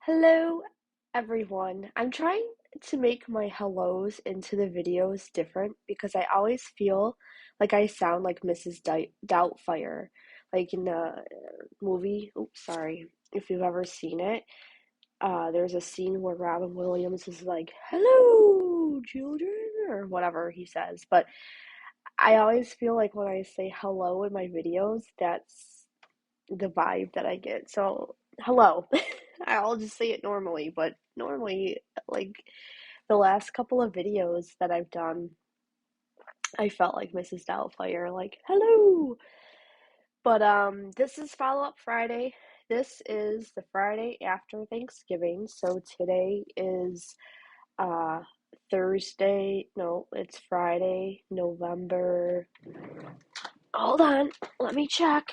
Hello, everyone. I'm trying to make my hellos into the videos different because I always feel like I sound like Mrs. Doubtfire, like in the movie. Oops, sorry. If you've ever seen it, there's a scene where Robin Williams is like, "Hello, children," or whatever he says. But I always feel like when I say hello in my videos, that's the vibe that I get. So, hello. I'll just say it normally, but normally, like the last couple of videos that I've done, I felt like Mrs. Doubtfire, like, hello. But this is follow up Friday. This is the Friday after Thanksgiving. So today is uh Thursday. No, it's Friday, November. Hold on, let me check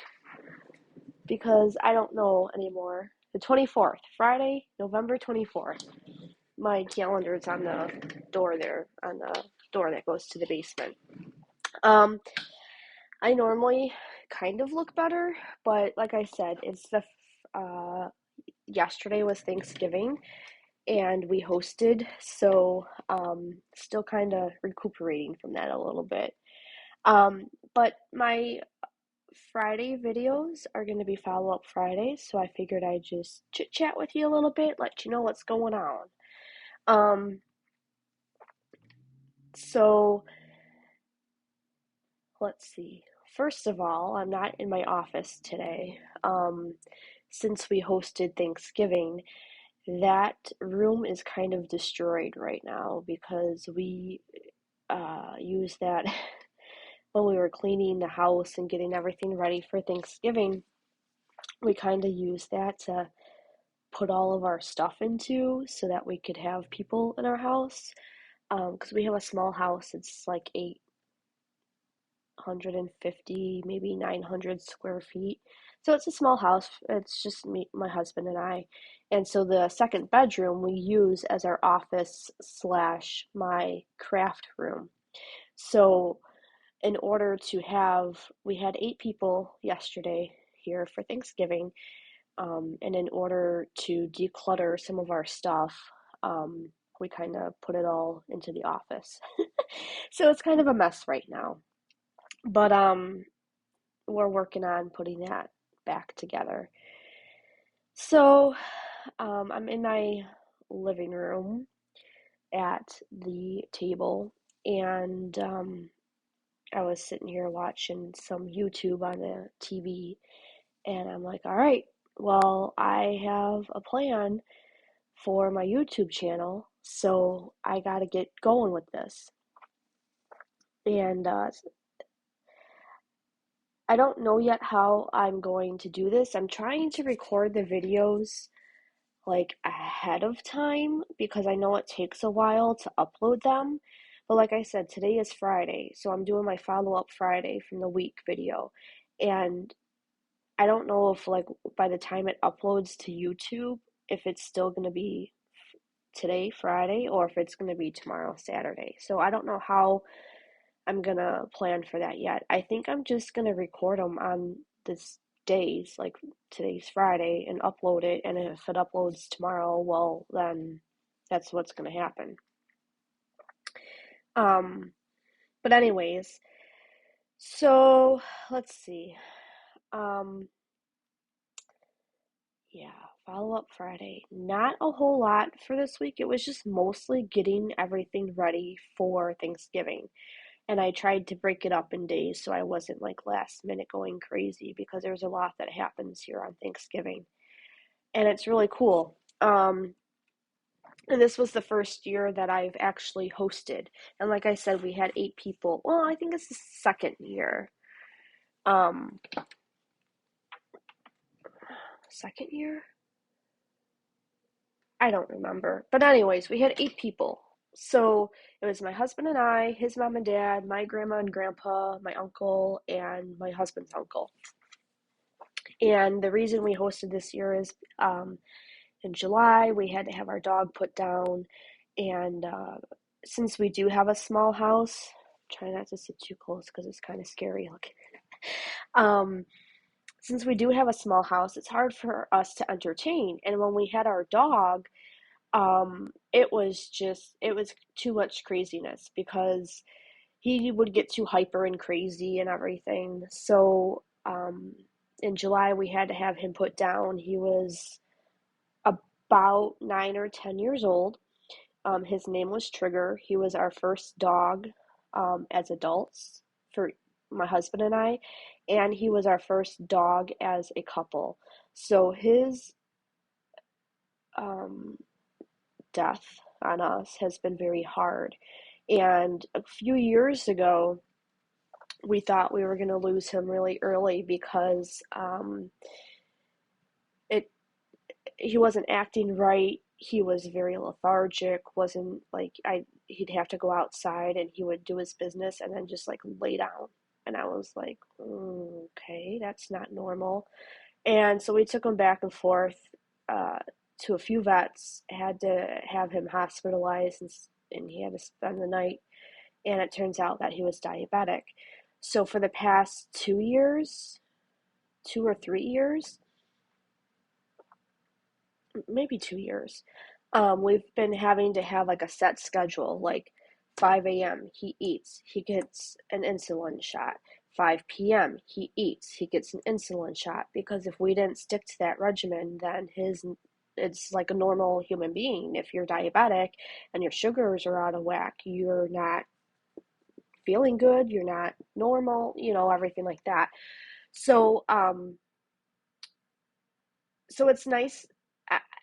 because I don't know anymore. The 24th, Friday, November 24th. My calendar is on the door there, on the door that goes to the basement. Um, I normally kind of look better, but like I said, it's the yesterday was Thanksgiving and we hosted, so still kind of recuperating from that a little bit. But my Friday videos are going to be follow up Fridays, so I figured I'd just chit chat with you a little bit, let you know what's going on. Um, so let's see. First of all, I'm not in my office today. Since we hosted Thanksgiving, that room is kind of destroyed right now because we used that when we were cleaning the house and getting everything ready for Thanksgiving. We kind of used that to put all of our stuff into so that we could have people in our house. Because we have a small house, it's like 850, maybe 900 square feet. So it's a small house. It's just me, my husband, and I. And so the second bedroom we use as our office slash my craft room. So in order to have, we had 8 people yesterday here for Thanksgiving. And in order to declutter some of our stuff, we kind of put it all into the office. So it's kind of a mess right now. But we're working on putting that back together. So I'm in my living room at the table, and I was sitting here watching some YouTube on the TV, and I'm like, all right, well, I have a plan for my YouTube channel, so I got to get going with this. And I don't know yet how I'm going to do this. I'm trying to record the videos like ahead of time because I know it takes a while to upload them. But like I said, today is Friday, so I'm doing my follow up Friday from the week video. And I don't know if like by the time it uploads to YouTube, if it's still going to be today, Friday, or if it's going to be tomorrow, Saturday. So I don't know how I'm going to plan for that yet. I think I'm just going to record them on this days, like today's Friday, and upload it. And if it uploads tomorrow, well, then that's what's going to happen. Um, but anyways, so let's see. Um, yeah, follow up Friday. Not a whole lot for this week. It was just mostly getting everything ready for Thanksgiving. And I tried to break it up in days so I wasn't like last minute going crazy because there's a lot that happens here on Thanksgiving. And it's really cool. And this was the first year that I've actually hosted. And like I said, we had 8 people. Well, I think it's the second year. Um, second year? I don't remember. But anyways, we had 8 people. So it was my husband and I, his mom and dad, my grandma and grandpa, my uncle, and my husband's uncle. And the reason we hosted this year is in July we had to have our dog put down, and since we do have a small house, try not to sit too close because it's kind of scary looking. Um, since we do have a small house, it's hard for us to entertain. And when we had our dog, it was too much craziness because he would get too hyper and crazy and everything. So, in July, we had to have him put down. He was about 9 or 10 years old. His name was Trigger. He was our first dog as adults for my husband and I, and he was our first dog as a couple. So his um, death on us has been very hard. And a few years ago, we thought we were going to lose him really early because it he wasn't acting right. He was very lethargic. Wasn't like I he'd have to go outside and he would do his business and then just like lay down. And I was like, okay, that's not normal. And so we took him back and forth uh, to a few vets. Had to have him hospitalized and he had to spend the night. And it turns out that he was diabetic. So for the past 2 years, 2 or 3 years, maybe 2 years, we've been having to have like a set schedule, like 5 a.m. he eats, he gets an insulin shot. 5 p.m. he eats, he gets an insulin shot. Because if we didn't stick to that regimen, then his it's like a normal human being. If you're diabetic and your sugars are out of whack, you're not feeling good, you're not normal, everything like that. So, so it's nice.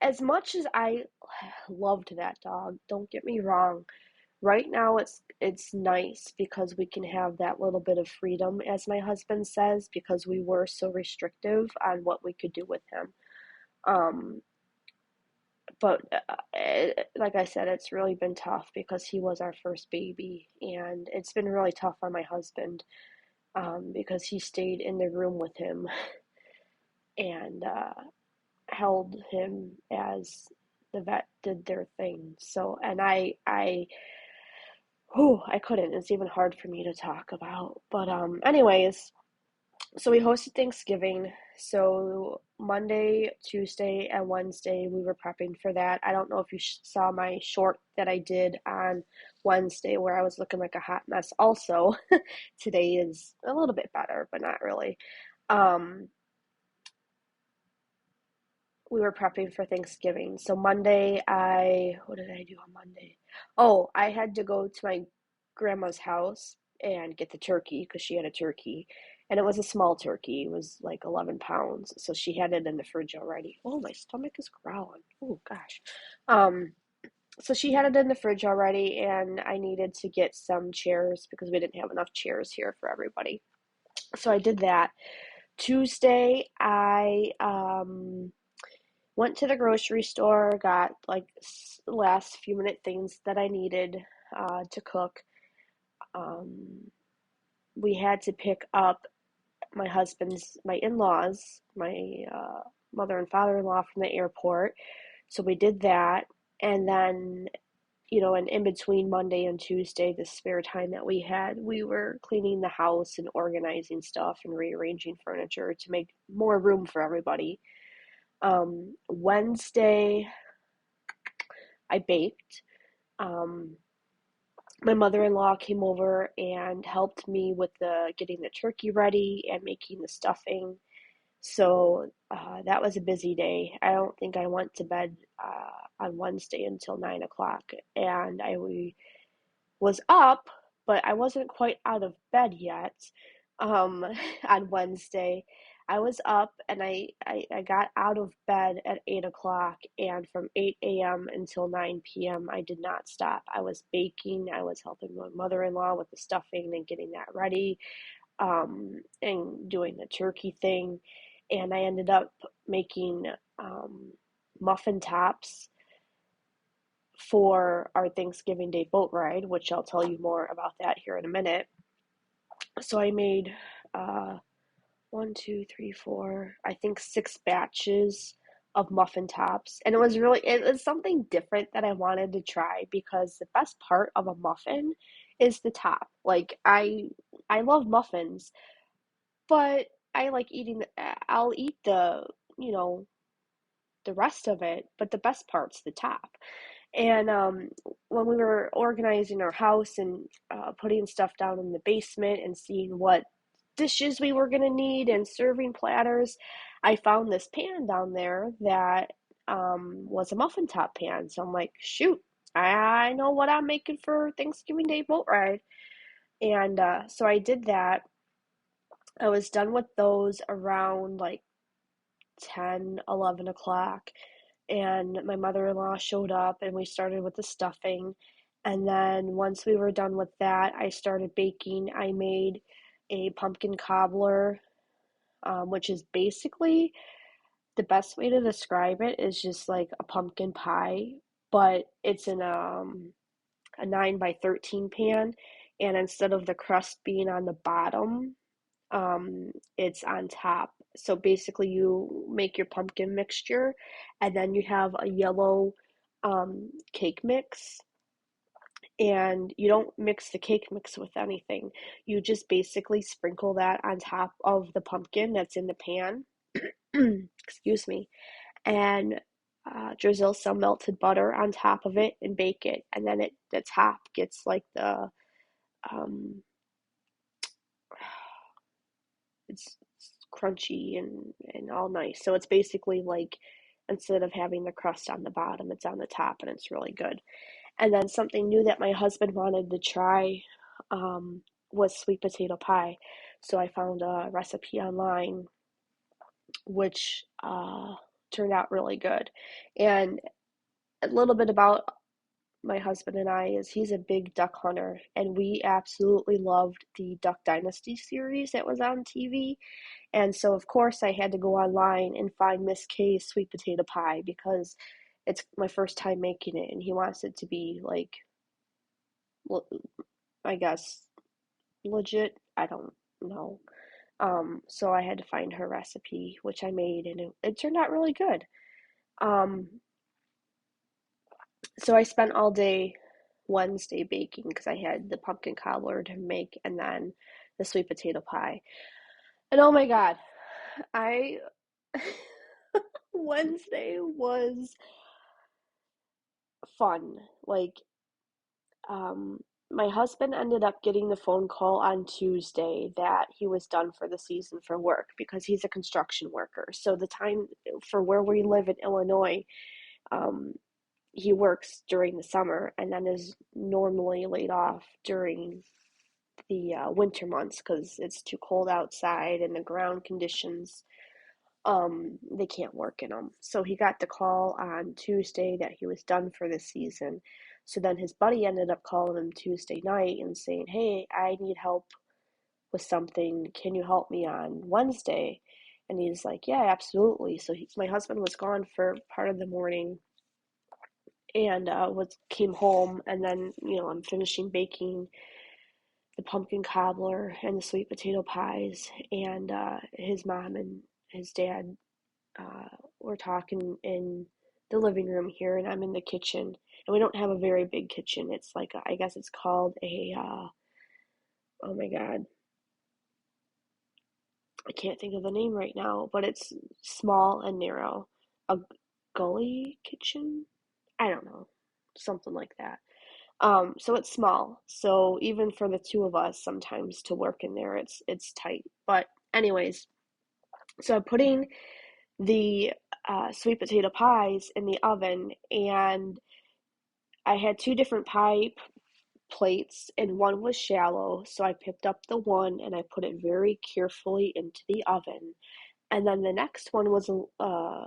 As much as I loved that dog, don't get me wrong. Right now, it's nice because we can have that little bit of freedom, as my husband says, because we were so restrictive on what we could do with him. Um, but like I said, it's really been tough because he was our first baby, and it's been really tough on my husband because he stayed in the room with him and held him as the vet did their thing. So, and I couldn't. It's even hard for me to talk about. But anyways, so we hosted Thanksgiving. So Monday, Tuesday, and Wednesday we were prepping for that. I don't know if you saw my short that I did on Wednesday where I was looking like a hot mess. Also, today is a little bit better, but not really. Um, we were prepping for Thanksgiving. So Monday, what did I do on Monday? Oh, I had to go to my grandma's house and get the turkey because she had a turkey. And it was a small turkey. It was like 11 pounds. So she had it in the fridge already. Oh, my stomach is growling. Oh, gosh. Um, so she had it in the fridge already, and I needed to get some chairs because we didn't have enough chairs here for everybody. So I did that. Tuesday, I went to the grocery store, got like last few minute things that I needed to cook. Um, we had to pick up my in-laws, my mother and father-in-law from the airport. So we did that. And then, and in between Monday and Tuesday, the spare time that we had, we were cleaning the house and organizing stuff and rearranging furniture to make more room for everybody. Wednesday, I baked. Um, my mother-in-law came over and helped me with the getting the turkey ready and making the stuffing. So that was a busy day. I don't think I went to bed on Wednesday until 9 o'clock, and I was up, but I wasn't quite out of bed yet. On Wednesday, I was up and I got out of bed at 8 o'clock, and from 8 a.m. until 9 p.m., I did not stop. I was baking, I was helping my mother in law with the stuffing and getting that ready, and doing the turkey thing. And I ended up making muffin tops for our Thanksgiving Day boat ride, which I'll tell you more about that here in a minute. So I made uh, one, two, three, four, I think 6 batches of muffin tops. And it was something different that I wanted to try because the best part of a muffin is the top. Like I love muffins, but I like eating, I'll eat you know, the rest of it, but the best part's the top. And when we were organizing our house and putting stuff down in the basement and seeing what dishes we were going to need and serving platters, I found this pan down there that was a muffin top pan. So I'm like, shoot, I know what I'm making for Thanksgiving Day boat ride. And so I did that. I was done with those around like 10, 11 o'clock. And my mother-in-law showed up and we started with the stuffing. And then once we were done with that, I started baking. I made a pumpkin cobbler, which is basically the best way to describe it is just like a pumpkin pie, but it's in a 9 by 13 pan. And instead of the crust being on the bottom, it's on top. So basically, you make your pumpkin mixture, and then you have a yellow cake mix, and you don't mix the cake mix with anything. You just basically sprinkle that on top of the pumpkin that's in the pan. Excuse me, and drizzle some melted butter on top of it and bake it, and then the top gets like um, it's crunchy and all nice. So it's basically like instead of having the crust on the bottom, it's on the top and it's really good. And then something new that my husband wanted to try was sweet potato pie. So I found a recipe online which turned out really good. And a little bit about my husband and I is he's a big duck hunter, and we absolutely loved the Duck Dynasty series that was on TV. And so, of course, I had to go online and find Miss K's sweet potato pie because it's my first time making it, and he wants it to be like, I guess, legit. I don't know. So I had to find her recipe, which I made, and it turned out really good. Um, so I spent all day Wednesday baking because I had the pumpkin cobbler to make and then the sweet potato pie. And oh my God, I Wednesday was fun. Like, um, my husband ended up getting the phone call on Tuesday that he was done for the season for work because he's a construction worker. So the time for where we live in Illinois, um, he works during the summer and then is normally laid off during the winter months because it's too cold outside and the ground conditions they can't work in them. So he got the call on Tuesday that he was done for the season. So then his buddy ended up calling him Tuesday night and saying, "Hey, I need help with something. Can you help me on Wednesday?" And he's like, "Yeah, absolutely." So my husband was gone for part of the morning and was came home, and then I'm finishing baking the pumpkin cobbler and the sweet potato pies, and his mom and his dad we're talking in the living room here, and I'm in the kitchen. And we don't have a very big kitchen. It's like I guess it's called a oh my God, I can't think of the name right now, but it's small and narrow. A gully kitchen? I don't know, something like that. So it's small. So even for the two of us, sometimes to work in there, it's tight. But anyways, so I'm putting the sweet potato pies in the oven, and I had two different pie plates, and one was shallow. So I picked up the one and I put it very carefully into the oven. And then the next one was a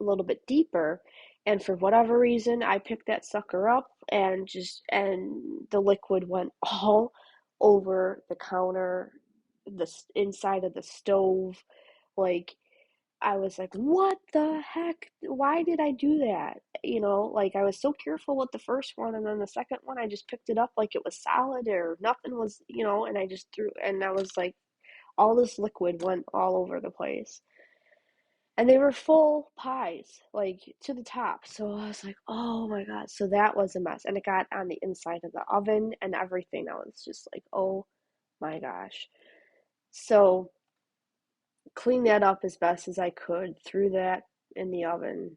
little bit deeper, and for whatever reason, I picked that sucker up and the liquid went all over the counter, the inside of the stove, like I was like, what the heck? Why did I do that? Like I was so careful with the first one, and then the second one, I just picked it up like it was solid or nothing was, and I just threw, and I was like, all this liquid went all over the place. And they were full pies, like to the top. So I was like, oh my God. So that was a mess. And it got on the inside of the oven and everything. I was just like, oh my gosh. So cleaned that up as best as I could, threw that in the oven,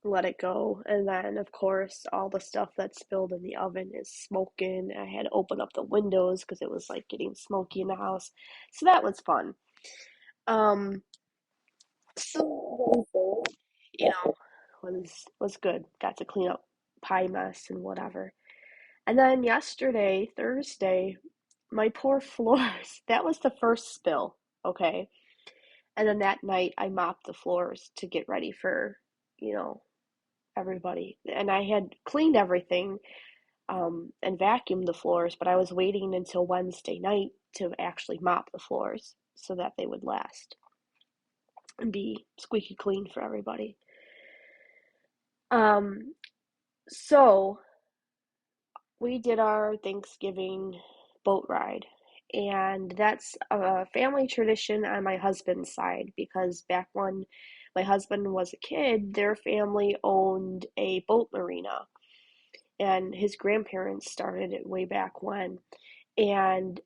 let it go, and then of course all the stuff that spilled in the oven is smoking. I had to open up the windows because it was like getting smoky in the house. So that was fun. Um, so going forward, you know, was good. Got to clean up pie mess and whatever. And then yesterday, Thursday, my poor floors, that was the first spill, okay? And then that night I mopped the floors to get ready for, you know, everybody. And I had cleaned everything and vacuumed the floors, but I was waiting until Wednesday night to actually mop the floors so that they would last and be squeaky clean for everybody. Um, so we did our Thanksgiving boat ride, and that's a family tradition on my husband's side because back when my husband was a kid, their family owned a boat marina, and his grandparents started it way back when. And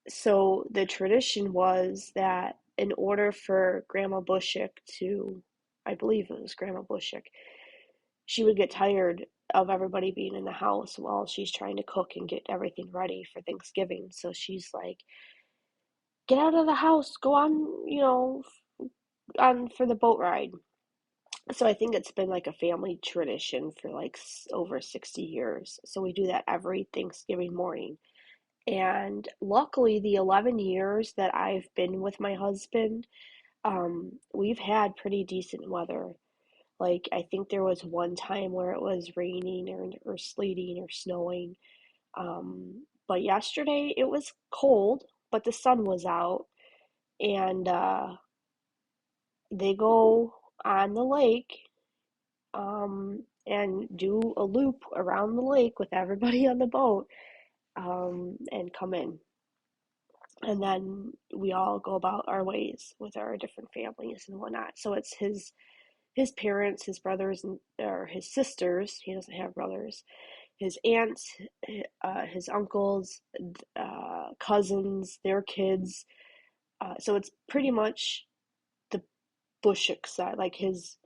so the tradition was that in order for Grandma Bushwick to, I believe it was Grandma Bushwick, she would get tired of everybody being in the house while she's trying to cook and get everything ready for Thanksgiving. So she's like, get out of the house, go on, on for the boat ride. So I think it's been like a family tradition for like over 60 years. So we do that every Thanksgiving morning. And luckily, the 11 years that I've been with my husband, we've had pretty decent weather. Like, I think there was one time where it was raining or sleeting or snowing. But yesterday it was cold, but the sun was out, and they go on the lake and do a loop around the lake with everybody on the boat and come in. And then we all go about our ways with our different families and whatnot. So it's his parents, his brothers, and or his sisters. He doesn't have brothers. His aunts, his uncles, cousins, their kids. So it's pretty much the Bushwick side, like his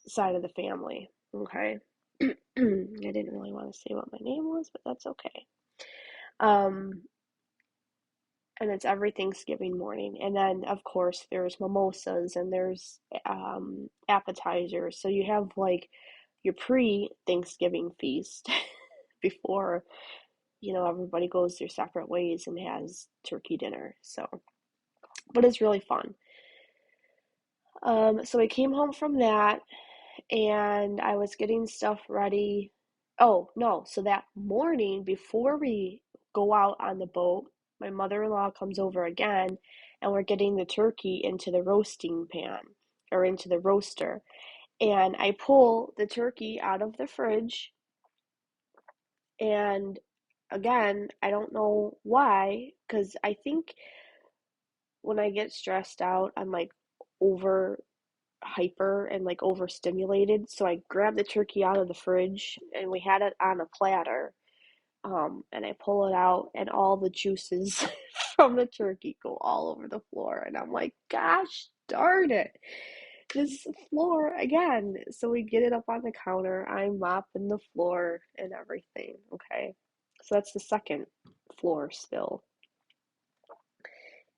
side of the family. Okay. I didn't really want to say what my name was, but that's okay. Um, and it's every Thanksgiving morning. And then, of course, there's mimosas and there's appetizers. So you have like your pre-Thanksgiving feast before, everybody goes their separate ways and has turkey dinner. So, but it's really fun. So I came home from that and I was getting stuff ready. Oh, no. So that morning before we go out on the boat, my mother-in-law comes over again and we're getting the turkey into the roasting pan or into the roaster. And I pull the turkey out of the fridge and again, I don't know why, because I think when I get stressed out, I'm like over hyper and like overstimulated. So I grabbed the turkey out of the fridge and we had it on a platter. And I pull it out and all the juices from the turkey go all over the floor. And I'm like, gosh darn it. This floor again. So we get it up on the counter. I'm mopping the floor and everything. Okay. So that's the second floor spill.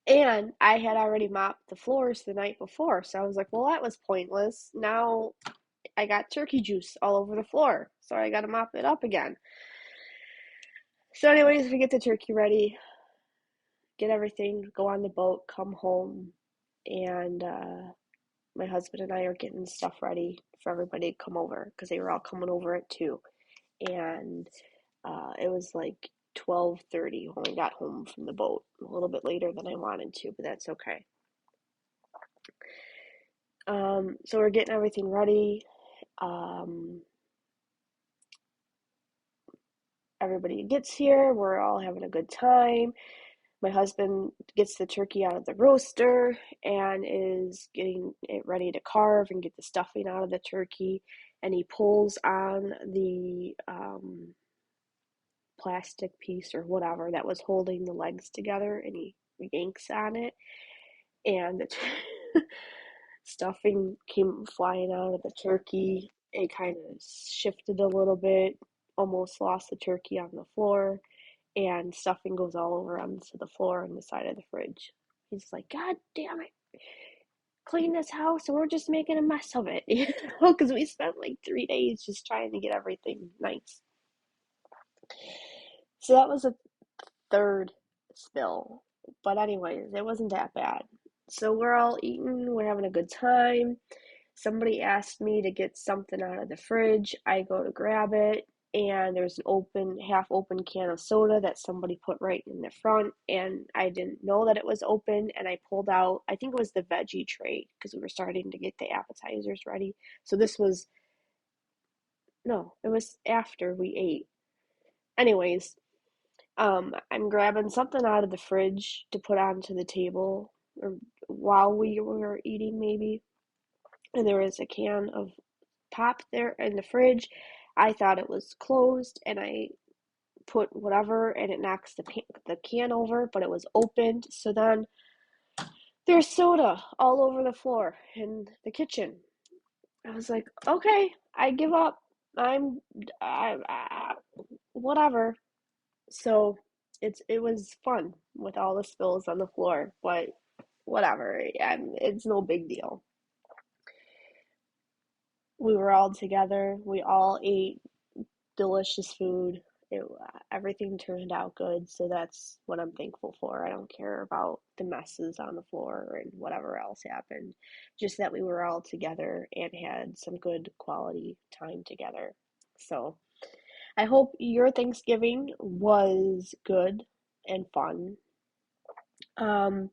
And I had already mopped the floors the night before. So I was like, well, that was pointless. Now I got turkey juice all over the floor. So I got to mop it up again. So, anyways, we get the turkey ready, get everything, go on the boat, come home, and my husband and I are getting stuff ready for everybody to come over because they were all coming over at 2. And it was like 12:30 when we got home from the boat, a little bit later than I wanted to, but that's okay. So we're getting everything ready. Um, Everybody gets here. We're all having a good time. My husband gets the turkey out of the roaster and is getting it ready to carve and get the stuffing out of the turkey. And he pulls on the plastic piece or whatever that was holding the legs together and he yanks on it, and the stuffing came flying out of the turkey. It kind of shifted a little bit, almost lost the turkey on the floor, and stuffing goes all over onto the floor and the side of the fridge. He's like, God damn it, clean this house, and we're just making a mess of it, because we spent like 3 days just trying to get everything nice. So that was a third spill. But anyways, it wasn't that bad. So we're all eating, we're having a good time. Somebody asked me to get something out of the fridge. I go to grab it, and there's an half open can of soda that somebody put right in the front, and I didn't know that it was open, and I pulled out, I think it was the veggie tray, because we were starting to get the appetizers ready. So this was, no, it was after we ate. Anyways, I'm grabbing something out of the fridge to put onto the table, or while we were eating maybe, and there was a can of pop there in the fridge. I thought it was closed, and I put whatever, and it knocks the can over, but it was opened. So then there's soda all over the floor in the kitchen. I was like, okay, I give up. I whatever. So it was fun with all the spills on the floor, but whatever. It's no big deal. We were all together. We all ate delicious food. Everything turned out good, so that's what I'm thankful for. I don't care about the messes on the floor and whatever else happened, just that we were all together and had some good quality time together. So I hope your Thanksgiving was good and fun. Um,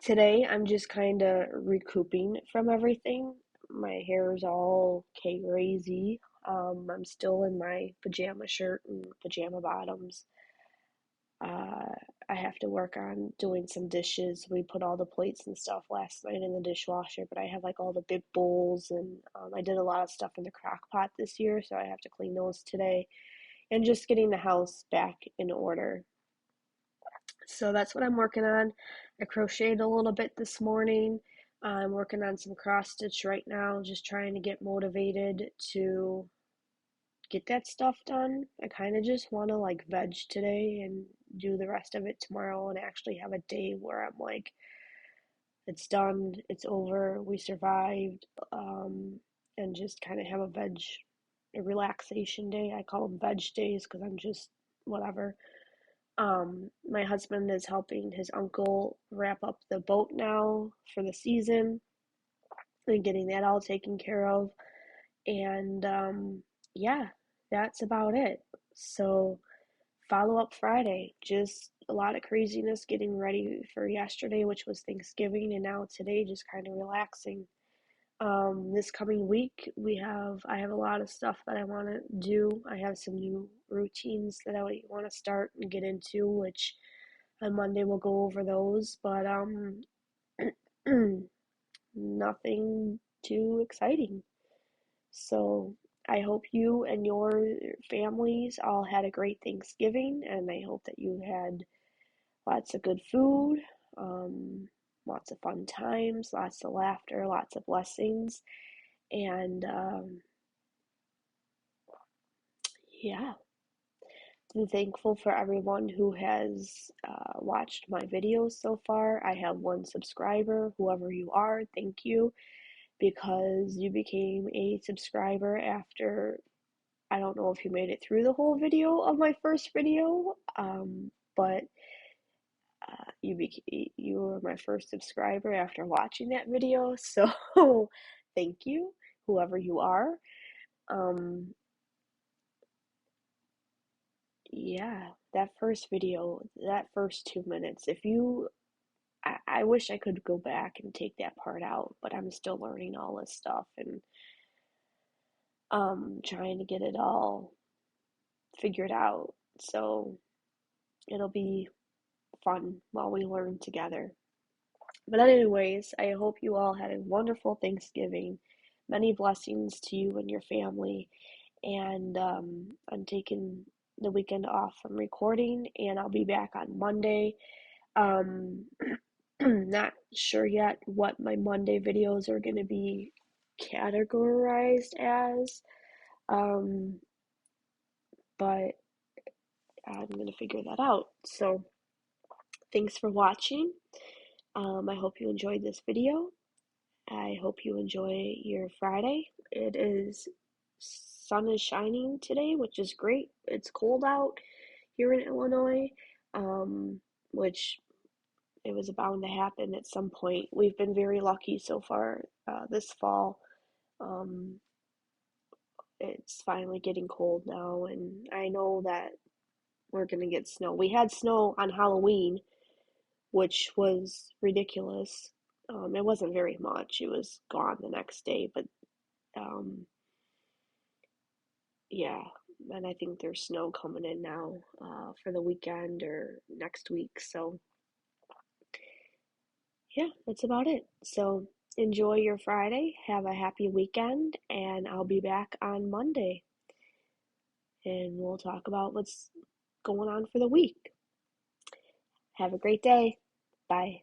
Today I'm just kind of recouping from everything. My hair is all crazy. I'm still in my pajama shirt and pajama bottoms. Uh, I have to work on doing some dishes. We put all the plates and stuff last night in the dishwasher, but I have like all the big bowls, and I did a lot of stuff in the crock pot this year, so I have to clean those today. And just getting the house back in order. So that's what I'm working on. I crocheted a little bit this morning. I'm working on some cross stitch right now, just trying to get motivated to get that stuff done. I kind of just want to like veg today and do the rest of it tomorrow, and actually have a day where I'm like, it's done, it's over, we survived, and just kind of have a relaxation day. I call them veg days because I'm just whatever. My husband is helping his uncle wrap up the boat now for the season and getting that all taken care of. And yeah, that's about it. So, follow up Friday, just a lot of craziness getting ready for yesterday, which was Thanksgiving, and now today, just kind of relaxing. This coming week, I have a lot of stuff that I want to do. I have some new routines that I want to start and get into, which on Monday we'll go over those, but nothing too exciting. So I hope you and your families all had a great Thanksgiving, and I hope that you had lots of good food, lots of fun times, lots of laughter, lots of blessings, and yeah. I'm thankful for everyone who has watched my videos so far. I have one subscriber, whoever you are, thank you, because you became a subscriber after, I don't know if you made it through the whole video of my first video, but you were my first subscriber after watching that video, so thank you, whoever you are. Um, yeah, that first video, that first 2 minutes, if you I wish I could go back and take that part out, but I'm still learning all this stuff and trying to get it all figured out. So it'll be fun while we learn together. But anyways, I hope you all had a wonderful Thanksgiving. Many blessings to you and your family. And I'm taking the weekend off from recording, and I'll be back on Monday. Um, not sure yet what my Monday videos are going to be categorized as, um, but I'm going to figure that out. So, thanks for watching. I hope you enjoyed this video. I hope you enjoy your Friday. It is sun is shining today, which is great. It's cold out here in Illinois, which it was bound to happen at some point. We've been very lucky so far this fall. Um, it's finally getting cold now, and I know that we're gonna get snow. We had snow on Halloween, which was ridiculous. It wasn't very much. It was gone the next day, but um, yeah. And I think there's snow coming in now for the weekend or next week. So yeah, that's about it. So enjoy your Friday. Have a happy weekend, and I'll be back on Monday. And we'll talk about what's going on for the week. Have a great day. Bye.